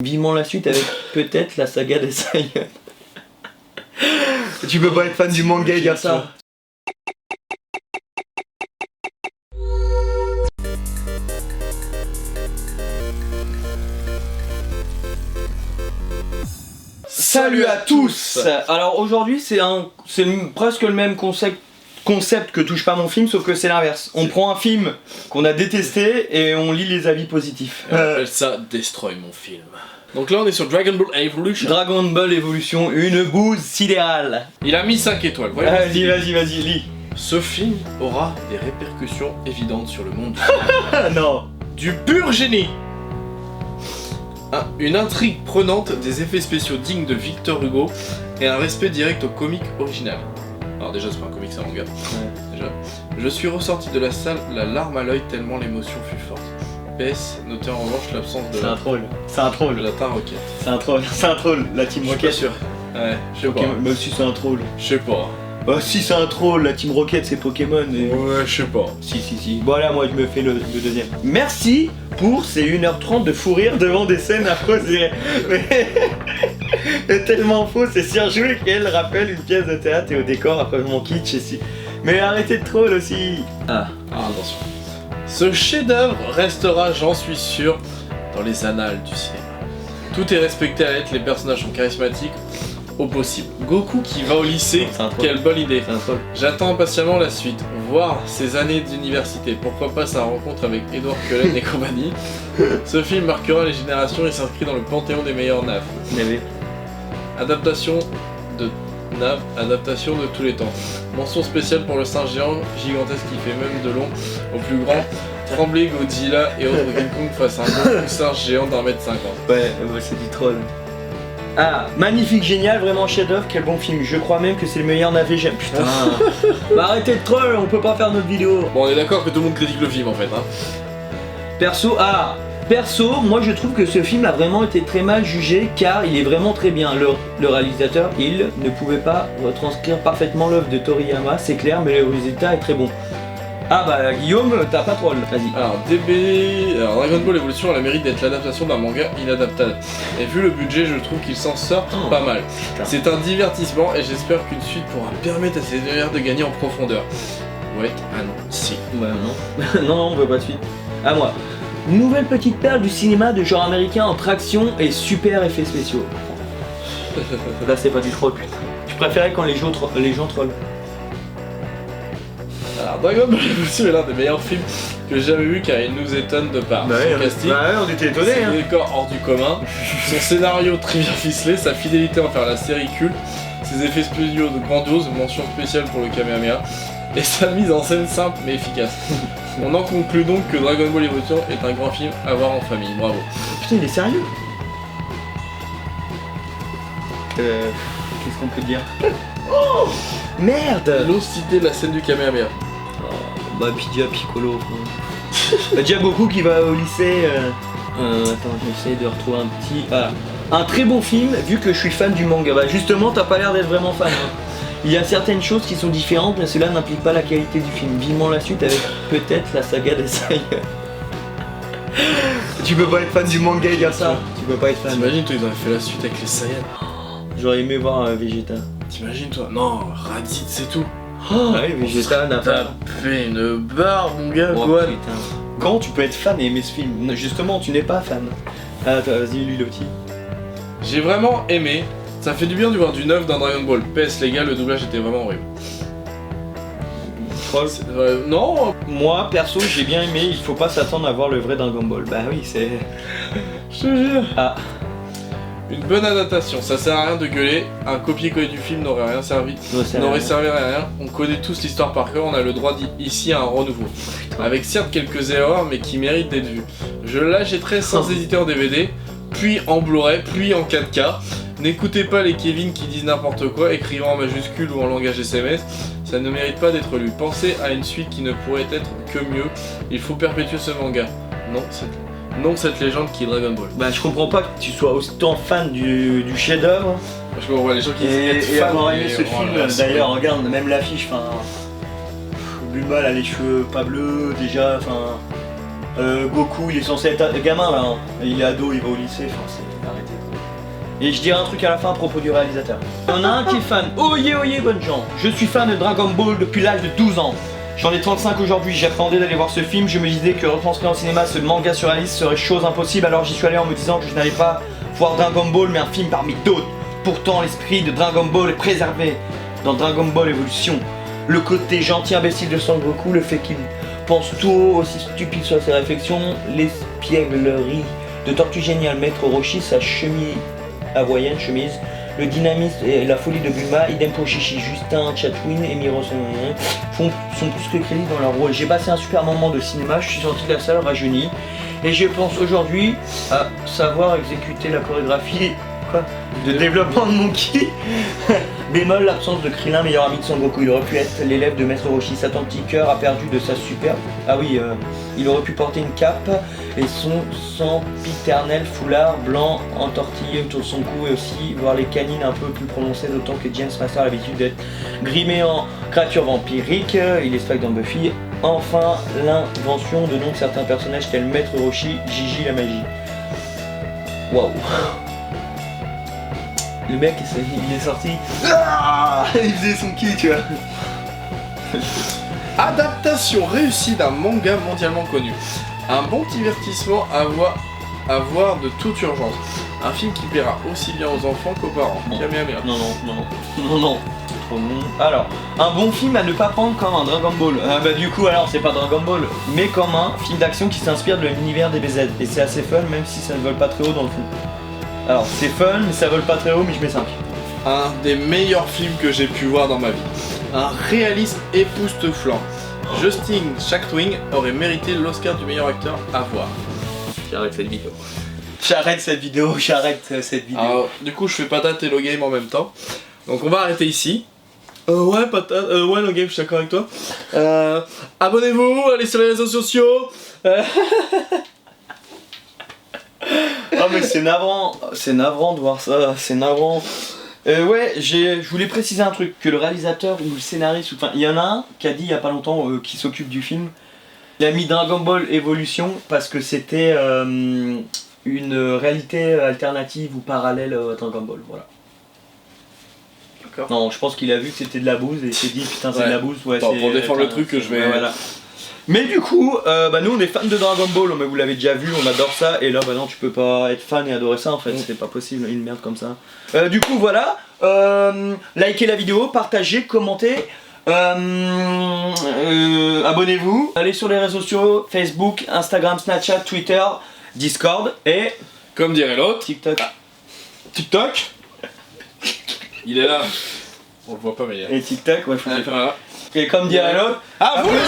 Vivement la suite avec peut-être la saga des Saiyans. Tu peux pas être fan du manga et dire ça. Salut à tous. Alors aujourd'hui c'est presque le même concept que Touche pas mon film, sauf que c'est l'inverse. On prend un film qu'on a détesté et on lit les avis positifs. On appelle ça Destroy mon film. Donc là on est sur Dragon Ball Evolution. Dragon Ball Evolution, une bouse sidérale. Il a mis 5 étoiles. Vas-y, lis. Ce film aura des répercussions évidentes sur le monde du Ah non. Du pur génie. Une intrigue prenante, des effets spéciaux dignes de Victor Hugo et un respect direct au comique original. Alors déjà c'est pas un comique, c'est un manga. Ouais. Déjà. Je suis ressorti de la salle la larme à l'œil tellement l'émotion fut forte. PS, notez en revanche l'absence de C'est un troll. C'est un troll. de la Team Rocket. C'est un troll. La Team Je suis pas Rocket. sûr. Ouais, je sais pas. Mais si c'est un troll. Je sais pas. Bah si c'est un troll, la Team Rocket c'est Pokémon. Et... Ouais, je sais pas. Si. Voilà, moi je me fais le deuxième. Merci pour ces 1h30 de fou rire devant des scènes affreuses. Mais tellement faux, c'est surjoué qu'elle rappelle une pièce de théâtre et au décor après mon kitsch et si. Mais arrêtez de troll aussi. Attention. Ce chef-d'œuvre restera, j'en suis sûr, dans les annales du cinéma. Tout est respecté à l'être, les personnages sont charismatiques au possible. Goku qui va au lycée, C'est un troll. quelle bonne idée. C'est un troll. J'attends impatiemment la suite, voir ses années d'université, pourquoi pas sa rencontre avec Edward Cullen et compagnie. Ce film marquera les générations et s'inscrit dans le panthéon des meilleurs naves. Mais Adaptation de tous les temps. Mention spéciale pour le singe géant gigantesque qui fait même de long au plus grand. Trembler Godzilla et autres quelconque face à un gros singe géant d'1m50. ouais, c'est du troll. Magnifique, génial, vraiment chef-d'œuvre, quel bon film. Je crois même que c'est le meilleur navet jamais. Putain. Bah arrêtez de troll, on peut pas faire notre vidéo. Bon, on est d'accord que tout le monde critique le film en fait. Hein. Perso, moi je trouve que ce film a vraiment été très mal jugé car il est vraiment très bien. Le réalisateur, il ne pouvait pas retranscrire parfaitement l'œuvre de Toriyama, c'est clair, mais le résultat est très bon. Guillaume, t'as pas troll, vas-y. Alors Dragon Ball Evolution a le mérite d'être l'adaptation d'un manga inadaptable. Et vu le budget, je trouve qu'il s'en sort pas mal. Putain. C'est un divertissement et j'espère qu'une suite pourra permettre à ces univers de gagner en profondeur. Ouais, non, si. Ouais, non. non, on veut pas de suite. À moi. Nouvelle petite perle du cinéma de genre américain en traction et super effets spéciaux. Là c'est pas du troll, putain. Je préférais quand les gens trollent. Alors Dragon Ball Evolution est l'un des meilleurs films que j'ai jamais vu car il nous étonne de par son casting, on était étonnés. ses décors hors du commun, son scénario très bien ficelé, sa fidélité envers la série culte, ses effets spéciaux de grandiose, mention spéciale pour le Kamehameha, et sa mise en scène simple mais efficace. On en conclut donc que Dragon Ball Evolution est un grand film à voir en famille, bravo. Putain, il est sérieux. Qu'est-ce qu'on peut dire? Oh merde. L'eau cité de la scène du Kamehameha. Bah Pidia Piccolo. Bah, déjà Goku qui va au lycée. Attends, j'essaie de retrouver un petit. Un très bon film vu que je suis fan du manga. Bah justement, t'as pas l'air d'être vraiment fan. Hein. Il y a certaines choses qui sont différentes, mais cela n'implique pas la qualité du film. Vivement la suite avec peut-être la saga des Saiyans. Tu peux pas être fan du manga et dire ça. Tu peux pas être fan. T'imagines toi ils auraient fait la suite avec les Saiyans. J'aurais aimé voir Vegeta. T'imagines toi? Non, Raditz c'est tout. Ouais, Vegeta n'a T'as pas. fait une barre mon gars, Oh, quoi. putain. Quand tu peux être fan et aimer ce film? Justement, tu n'es pas fan. Toi, vas-y, lui le petit. J'ai vraiment aimé. Ça fait du bien de voir du neuf dans Dragon Ball. PS les gars, le doublage était vraiment horrible. Troll. Non. Moi, perso, j'ai bien aimé. Il faut pas s'attendre à voir le vrai Dragon Ball. Bah oui, c'est. Je te jure. Une bonne adaptation, ça sert à rien de gueuler. Un copier-coller du film n'aurait rien servi. N'aurait servi à rien. On connaît tous l'histoire par cœur, on a le droit ici à un renouveau. Avec certes quelques erreurs, mais qui méritent d'être vues. Je l'achèterai sans hésiter en DVD, puis en Blu-ray, puis en 4K. N'écoutez pas les Kevin qui disent n'importe quoi, écrivant en majuscule ou en langage SMS. Ça ne mérite pas d'être lu. Pensez à une suite qui ne pourrait être que mieux. Il faut perpétuer ce manga. Non, cette légende qui est Dragon Ball. Bah, je comprends pas que tu sois autant fan du chef-d'œuvre. Parce qu'on voit les gens qui et avoir aimé ce film. D'ailleurs, regarde, même l'affiche, Bulma, elle a les cheveux pas bleus, déjà, Goku, il est censé être gamin là, hein. Il est ado, il va au lycée, Et je dirai un truc à la fin à propos du réalisateur. Il y en a un qui est fan. Oyez, oyez, bonnes gens. Je suis fan de Dragon Ball depuis l'âge de 12 ans. J'en ai 35 aujourd'hui, j'attendais d'aller voir ce film, je me disais que retranscrire au cinéma ce manga surréaliste serait chose impossible, alors j'y suis allé en me disant que je n'allais pas voir Dragon Ball mais un film parmi d'autres. Pourtant l'esprit de Dragon Ball est préservé dans Dragon Ball Evolution. Le côté gentil imbécile de Son Goku, le fait qu'il pense tout haut, aussi stupide sur ses réflexions, l'espièglerie de Tortue Géniale, Maître Roshi, sa chemise hawaïenne, le dynamisme et la folie de Bulma, idem pour Chichi, Justin, Chatwin et Miro sont plus que crédibles dans leur rôle. J'ai passé un super moment de cinéma, je suis sorti de la salle rajeuni et je pense aujourd'hui à savoir exécuter la chorégraphie de développement de Monkey. Bémol, l'absence de Krillin, meilleur ami de Son Goku. Il aurait pu être l'élève de Maître Roshi. Sa petit cœur a perdu de sa superbe. Ah oui, il aurait pu porter une cape et son sempiternel foulard blanc entortillé autour de son cou et aussi voir les canines un peu plus prononcées, d'autant que James Master a l'habitude d'être grimé en créature vampirique. Il est spike dans Buffy. Enfin, l'invention de noms de certains personnages tels Maître Roshi, Gigi la magie. Waouh. Le mec, il est sorti. Ah, il faisait son ki, tu vois. Adaptation réussie d'un manga mondialement connu. Un bon divertissement à voir de toute urgence. Un film qui plaira aussi bien aux enfants qu'aux parents. Kamehameha. Non. Trop bon. Alors, un bon film à ne pas prendre comme un Dragon Ball. Bah du coup, alors c'est pas Dragon Ball, mais comme un film d'action qui s'inspire de l'univers des BZ. Et c'est assez fun, même si ça ne vole pas très haut dans le fond. Alors c'est fun, mais ça vole pas très haut, mais je mets 5. Un des meilleurs films que j'ai pu voir dans ma vie. Un réalisme époustouflant. Justin Chatwin aurait mérité l'Oscar du meilleur acteur à voir. J'arrête cette vidéo. Alors, du coup, je fais patate et Hello Game en même temps. Donc on va arrêter ici. Ouais, patate, ouais, Hello Game, je suis d'accord avec toi. Abonnez-vous, allez sur les réseaux sociaux. Ah mais c'est navrant de voir ça, c'est navrant. Ouais, je voulais préciser un truc, que le réalisateur ou le scénariste, enfin il y en a un qui a dit il y a pas longtemps, qui s'occupe du film, il a mis Dragon Ball Evolution parce que c'était une réalité alternative ou parallèle à Dragon Ball, voilà. D'accord. Non, je pense qu'il a vu que c'était de la bouse et il s'est dit putain c'est de la bouse, ouais. Bon, pour défendre le truc que je vais... Ouais, voilà. Mais du coup, nous on est fans de Dragon Ball, mais vous l'avez déjà vu, on adore ça, et là bah non tu peux pas être fan et adorer ça en fait, c'est pas possible, une merde comme ça. Du coup voilà, likez la vidéo, partagez, commentez, abonnez-vous, allez sur les réseaux sociaux, Facebook, Instagram, Snapchat, Twitter, Discord et... Comme dirait l'autre, TikTok. TikTok. Il est là. On le voit pas mais il est là. Et TikTok, ouais faut le faire. Voilà. Et comme dirait l'autre, à vous les